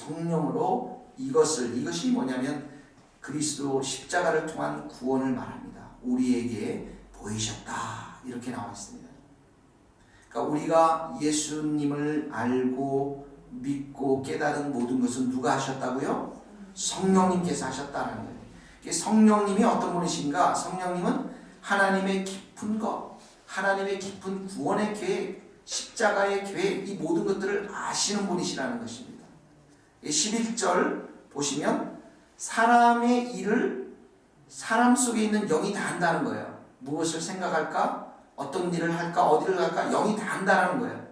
성령으로 이것이 뭐냐면 그리스도 십자가를 통한 구원을 말합니다. 우리에게 보이셨다 이렇게 나와 있습니다. 그러니까 우리가 예수님을 알고 믿고 깨달은 모든 것은 누가 하셨다고요? 성령님께서 하셨다는 거예요. 성령님이 어떤 분이신가? 성령님은 하나님의 깊은 것, 하나님의 깊은 구원의 계획, 십자가의 계획, 이 모든 것들을 아시는 분이시라는 것입니다. 11절 보시면 사람의 일을 사람 속에 있는 영이 다 한다는 거예요. 무엇을 생각할까? 어떤 일을 할까? 어디를 갈까? 영이 다 한다는 거예요.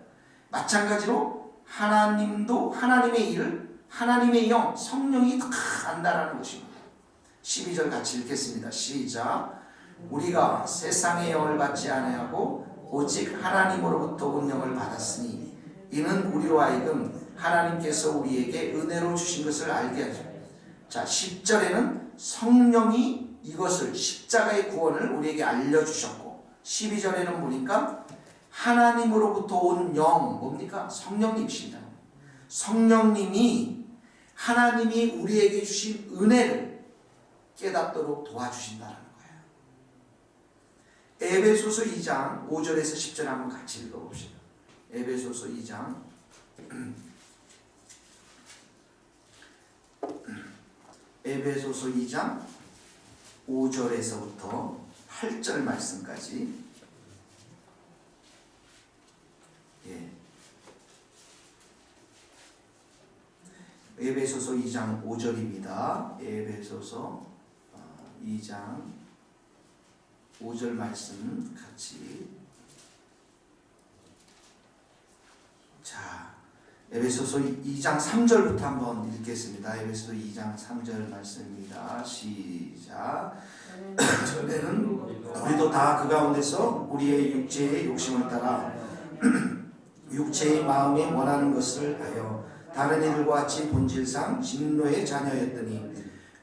마찬가지로 하나님도 하나님의 일을 하나님의 영, 성령이 다 안다라는 것입니다. 12절 같이 읽겠습니다. 시작. 우리가 세상의 영을 받지 아니하고 오직 하나님으로부터 온 영을 받았으니 이는 우리로 하여금 하나님께서 우리에게 은혜로 주신 것을 알게 하죠. 자, 10절에는 성령이 이것을 십자가의 구원을 우리에게 알려주셨고 12절에는 보니까 하나님으로부터 온 영, 뭡니까? 성령님이십니다. 성령님이 하나님이 우리에게 주신 은혜를 깨닫도록 도와주신다는 거예요. 에베소서 2장 5절에서 10절 한번 같이 읽어봅시다. 에베소서 2장 에베소서 2장 5절에서부터 8절 말씀까지 에베소서 2장 5절입니다. 에베소서 2장 5절 말씀 같이. 자, 에베소서 2장 3절부터 한번 읽겠습니다. 에베소서 2장 3절 말씀입니다. 시작. 전에는 우리도 다 그 가운데서 우리의 육체의 욕심을 따라 육체의 마음이 원하는 것을 하여 다른 이들과 같이 본질상 진노의 자녀였더니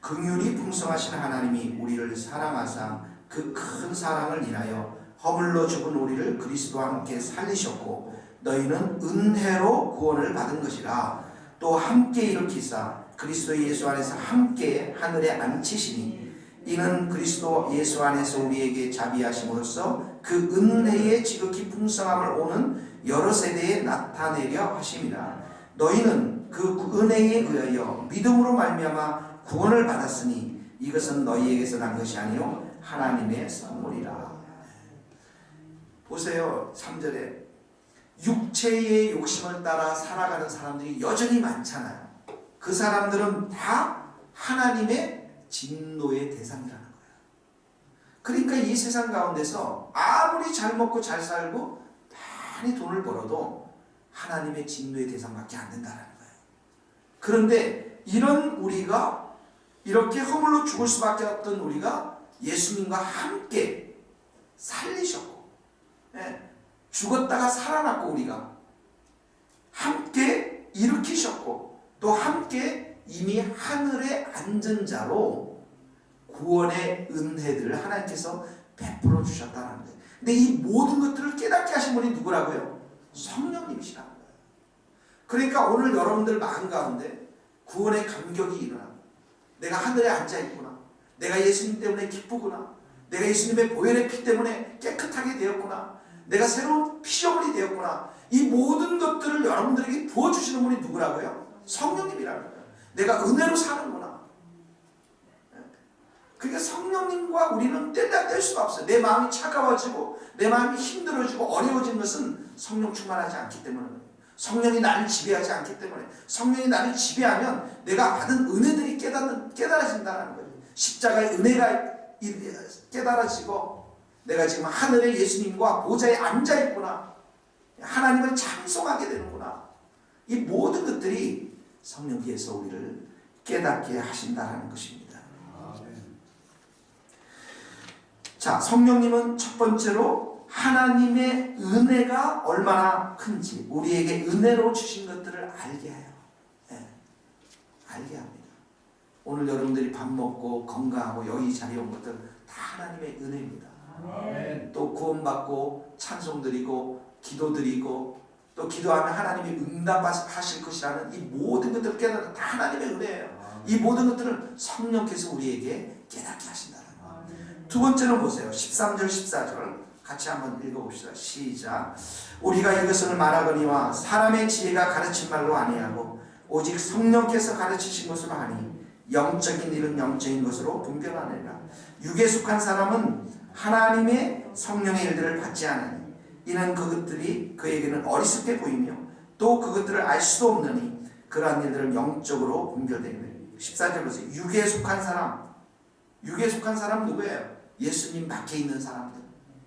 긍휼이 풍성하신 하나님이 우리를 사랑하사 그 큰 사랑을 인하여 허물로 죽은 우리를 그리스도와 함께 살리셨고 너희는 은혜로 구원을 받은 것이라. 또 함께 일으키사 그리스도 예수 안에서 함께 하늘에 앉히시니 이는 그리스도 예수 안에서 우리에게 자비하심으로써 그 은혜의 지극히 풍성함을 오는 여러 세대에 나타내려 하심이라. 너희는 그 은혜에 의하여 믿음으로 말미암아 구원을 받았으니 이것은 너희에게서 난 것이 아니요 하나님의 선물이라. 보세요. 3절에 육체의 욕심을 따라 살아가는 사람들이 여전히 많잖아요. 그 사람들은 다 하나님의 진노의 대상이라는 거예요. 그러니까 이 세상 가운데서 아무리 잘 먹고 잘 살고 많이 돈을 벌어도 하나님의 진노의 대상밖에 안 된다는 거예요. 그런데 이런 우리가 이렇게 허물로 죽을 수밖에 없던 우리가 예수님과 함께 살리셨고, 죽었다가 살아났고, 우리가 함께 일으키셨고, 또 함께 이미 하늘에 앉은 자로 구원의 은혜들을 하나님께서 베풀어 주셨다는 거예요. 근데 이 모든 것들을 깨닫게 하신 분이 누구라고요? 성령님이시라는 거예요. 그러니까 오늘 여러분들 마음 가운데 구원의 감격이 일어나고, 내가 하늘에 앉아있구나, 내가 예수님 때문에 기쁘구나, 내가 예수님의 보혈의 피 때문에 깨끗하게 되었구나, 내가 새로운 피조물이 되었구나, 이 모든 것들을 여러분들에게 부어주시는 분이 누구라고요? 성령님이라는 거예요. 내가 은혜로 사는구나. 그러니까 성령님과 우리는 뗄 수가 없어요. 내 마음이 차가워지고 내 마음이 힘들어지고 어려워진 것은 성령 충만하지 않기 때문에, 성령이 나를 지배하지 않기 때문에, 성령이 나를 지배하면 내가 받은 은혜들이 깨달아진다는 거예요. 십자가의 은혜가 깨달아지고 내가 지금 하늘에 예수님과 보좌에 앉아있구나, 하나님을 찬송하게 되는구나. 이 모든 것들이 성령께서 우리를 깨닫게 하신다는 것입니다. 자, 성령님은 첫 번째로 하나님의 은혜가 얼마나 큰지 우리에게 은혜로 주신 것들을 알게 해요. 알게 합니다. 오늘 여러분들이 밥 먹고 건강하고 여기 자리에 온 것들 다 하나님의 은혜입니다. 또 구원받고 찬송드리고 기도드리고 또 기도하면 하나님이 응답하실 것이라는 이 모든 것들을 깨닫는 다 하나님의 은혜예요. 이 모든 것들을 성령께서 우리에게 깨닫게 하신다는 거예요. 두 번째는 보세요. 13절 14절 같이 한번 읽어봅시다. 시작. 우리가 이것을 말하거니와 사람의 지혜가 가르친 말로 아니하고 오직 성령께서 가르치신 것으로 하니 영적인 일은 영적인 것으로 분별하느니라. 육에 속한 사람은 하나님의 성령의 일들을 받지 않으니 이는 그것들이 그에게는 어리석게 보이며 또 그것들을 알 수도 없느니 그러한 일들은 영적으로 분별되니. 14절 보세요. 육에 속한 사람 누구예요? 예수님 밖에 있는 사람들.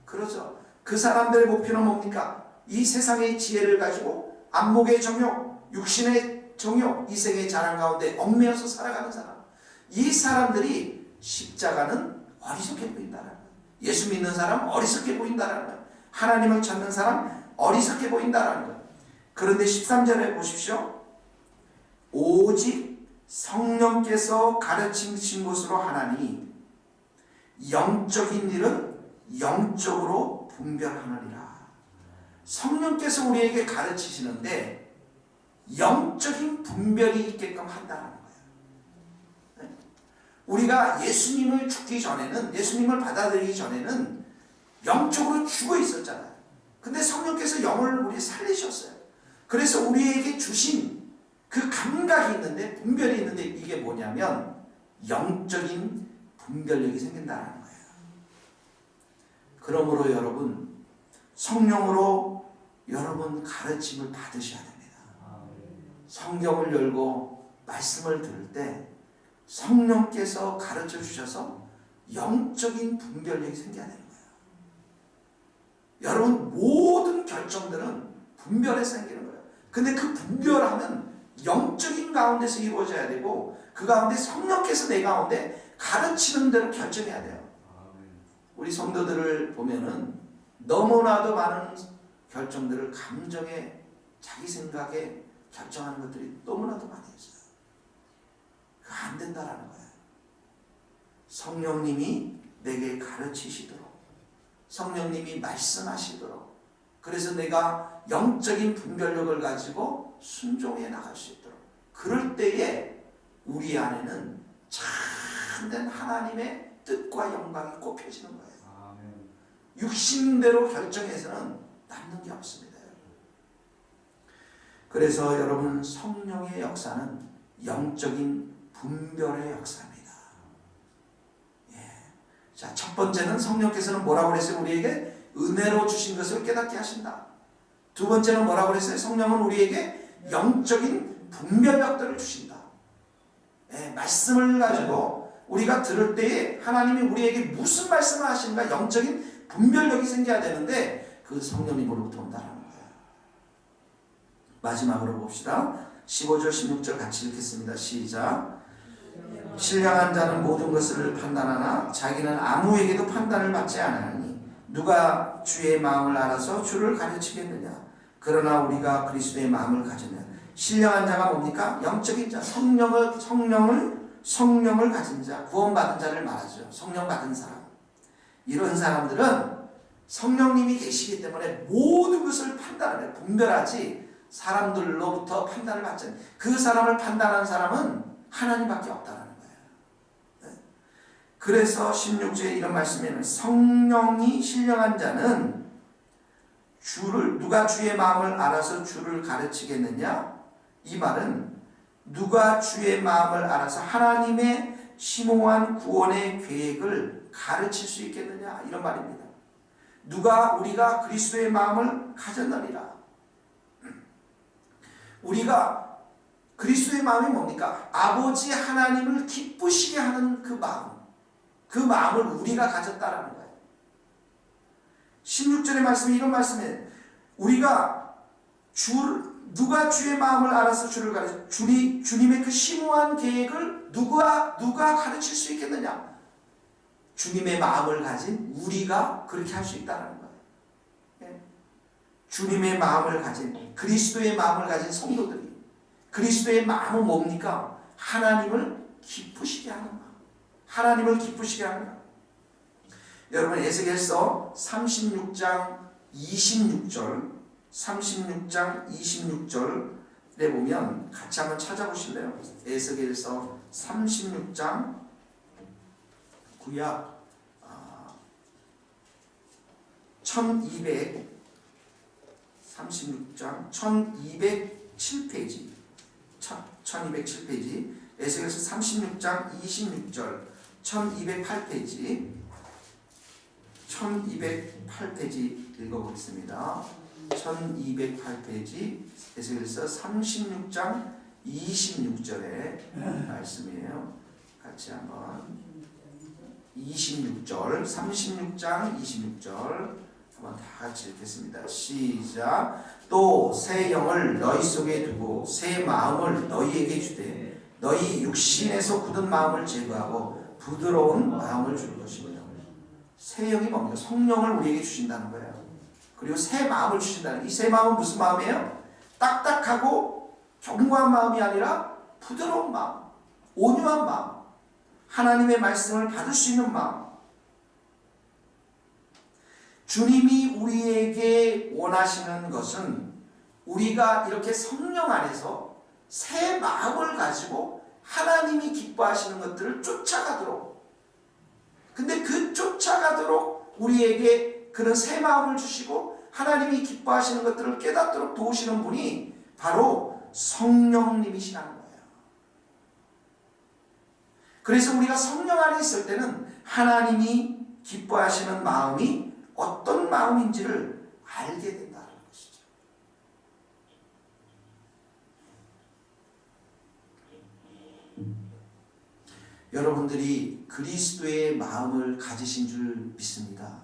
그렇죠. 그 사람들의 목표는 뭡니까? 이 세상의 지혜를 가지고 안목의 정욕, 육신의 정욕, 이생의 자랑 가운데 얽매여서 살아가는 사람. 이 사람들이 십자가는 어리석게 보인다는 거예요. 예수 믿는 사람 어리석게 보인다는 거예요. 하나님을 찾는 사람 어리석게 보인다는 거예요. 그런데 13절에 보십시오. 오직 성령께서 가르치신 것으로 하나니 영적인 일은 영적으로 분별하느니라. 성령께서 우리에게 가르치시는데 영적인 분별이 있게끔 한다는 거예요. 우리가 예수님을 죽기 전에는, 예수님을 받아들이기 전에는 영적으로 죽어 있었잖아요. 근데 성령께서 영을 우리 살리셨어요. 그래서 우리에게 주신 그 감각이 있는데, 분별이 있는데, 이게 뭐냐면 영적인 분별력이 생긴다는 거예요. 그러므로 여러분, 성령으로 여러분 가르침을 받으셔야 됩니다. 성경을 열고 말씀을 들을 때 성령께서 가르쳐 주셔서 영적인 분별력이 생겨야 되는 거예요. 여러분, 모든 결정들은 분별에서 생기는 거예요. 근데 그 분별하면 영적인 가운데서 이루어져야 되고, 그 가운데 성령께서 내 가운데 가르치는 대로 결정해야 돼요. 우리 성도들을 보면은 너무나도 많은 결정들을 감정에, 자기 생각에 결정하는 것들이 너무나도 많이 있어요. 그거 안 된다라는 거예요. 성령님이 내게 가르치시도록, 성령님이 말씀하시도록, 그래서 내가 영적인 분별력을 가지고 순종해 나갈 수 있도록, 그럴 때에 우리 안에는 참된 하나님의 뜻과 영광이 꼽혀지는 거예요. 육신대로 결정해서는 남는 게 없습니다. 그래서 여러분, 성령의 역사는 영적인 분별의 역사입니다. 예. 자, 첫 번째는 성령께서는 뭐라고 그랬어요? 우리에게 은혜로 주신 것을 깨닫게 하신다. 두 번째는 뭐라고 그랬어요? 성령은 우리에게 영적인 분별력들을 주신다. 예, 말씀을 가지고 우리가 들을 때에 하나님이 우리에게 무슨 말씀을 하시는가 영적인 분별력이 생겨야 되는데, 그 성령님으로부터 온다는 거예요. 마지막으로 봅시다. 15절 16절 같이 읽겠습니다. 시작. 신령한 자는 모든 것을 판단하나 자기는 아무에게도 판단을 받지 않으니 누가 주의 마음을 알아서 주를 가르치겠느냐. 그러나 우리가 그리스도의 마음을 가지면. 신령한 자가 뭡니까? 영적인 자, 성령을 가진 자, 구원받은 자를 말하죠. 성령 받은 사람. 이런 사람들은 성령님이 계시기 때문에 모든 것을 판단을 해, 분별하지 사람들로부터 판단을 받지 않아요. 그 사람을 판단하는 사람은 하나님밖에 없다는 거예요. 그래서 16절에 이런 말씀에는 성령이 신령한 자는 누가 주의 마음을 알아서 주를 가르치겠느냐? 이 말은 누가 주의 마음을 알아서 하나님의 심오한 구원의 계획을 가르칠 수 있겠느냐, 이런 말입니다. 우리가 그리스도의 마음을 가졌느니라. 우리가 그리스도의 마음이 뭡니까? 아버지 하나님을 기쁘시게 하는 그 마음을 우리가 가졌다라는 거예요. 16절의 말씀이 이런 말씀이에요. 누가 주의 마음을 알아서 주를 가르쳐, 주님의 그 심오한 계획을 누가 가르칠 수 있겠느냐? 주님의 마음을 가진 우리가 그렇게 할 수 있다는 거예요. 주님의 마음을 가진, 그리스도의 마음을 가진 성도들이, 그리스도의 마음은 뭡니까? 하나님을 기쁘시게 하는 마음. 하나님을 기쁘시게 하는 마음. 여러분, 에스겔서 36장 26절 36장 26절에 보면 같이 한번 찾아보실래요? 에스겔서 36장 구약 36장 1207페이지 1207페이지 에스겔서 36장 26절 1208페이지 1208페이지 읽어보겠습니다. 1208페이지 에스겔서 36장 26절의 말씀이에요. 같이 한번 26절 36장 26절 한번 다 같이 읽겠습니다. 시작. 또 새 영을 너희 속에 두고 새 마음을 너희에게 주되 너희 육신에서 굳은 마음을 제거하고 부드러운 마음을 줄 것입니다. 새 영이 뭡니까? 성령을 우리에게 주신다는 거예요. 그리고 새 마음을 주신다는, 이 새 마음은 무슨 마음이에요? 딱딱하고 견고한 마음이 아니라 부드러운 마음, 온유한 마음, 하나님의 말씀을 받을 수 있는 마음. 주님이 우리에게 원하시는 것은 우리가 이렇게 성령 안에서 새 마음을 가지고 하나님이 기뻐하시는 것들을 쫓아가도록, 근데 그 쫓아가도록 우리에게 그런 새 마음을 주시고 하나님이 기뻐하시는 것들을 깨닫도록 도우시는 분이 바로 성령님이시라는 거예요. 그래서 우리가 성령 안에 있을 때는 하나님이 기뻐하시는 마음이 어떤 마음인지를 알게 된다는 것이죠. 여러분들이 그리스도의 마음을 가지신 줄 믿습니다.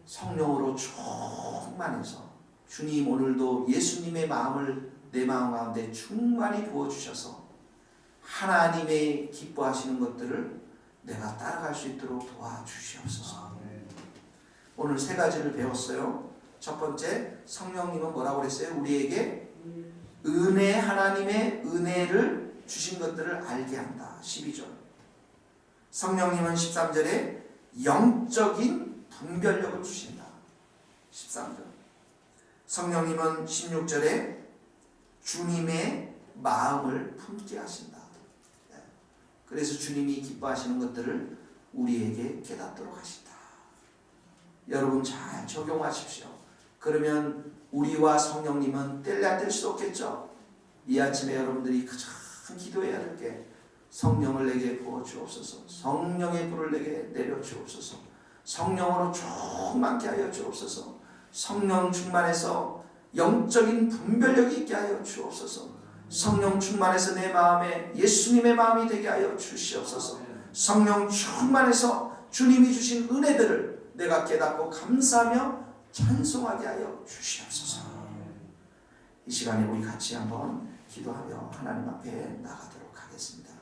성령으로 충만해서 주님 오늘도 예수님의 마음을 내 마음 가운데 충만히 부어주셔서 하나님의 기뻐하시는 것들을 내가 따라갈 수 있도록 도와주시옵소서. 오늘 세 가지를 배웠어요. 첫 번째, 성령님은 뭐라고 그랬어요? 우리에게 은혜, 하나님의 은혜를 주신 것들을 알게 한다. 12절. 성령님은 13절에 영적인 분별력을 주신다. 13절. 성령님은 16절에 주님의 마음을 품게 하신다. 그래서 주님이 기뻐하시는 것들을 우리에게 깨닫도록 하신다. 여러분 잘 적용하십시오. 그러면 우리와 성령님은 뗄래야 뗄 수 없겠죠. 이 아침에 여러분들이 가장 기도해야 될 게 성령을 내게 부어주옵소서. 성령의 불을 내게 내려주옵소서. 성령으로 충만케 하여 주옵소서. 성령 충만해서 영적인 분별력이 있게 하여 주옵소서. 성령 충만해서 내 마음에 예수님의 마음이 되게 하여 주시옵소서. 성령 충만해서 주님이 주신 은혜들을 내가 깨닫고 감사하며 찬송하게 하여 주시옵소서. 이 시간에 우리 같이 한번 기도하며 하나님 앞에 나가도록 하겠습니다.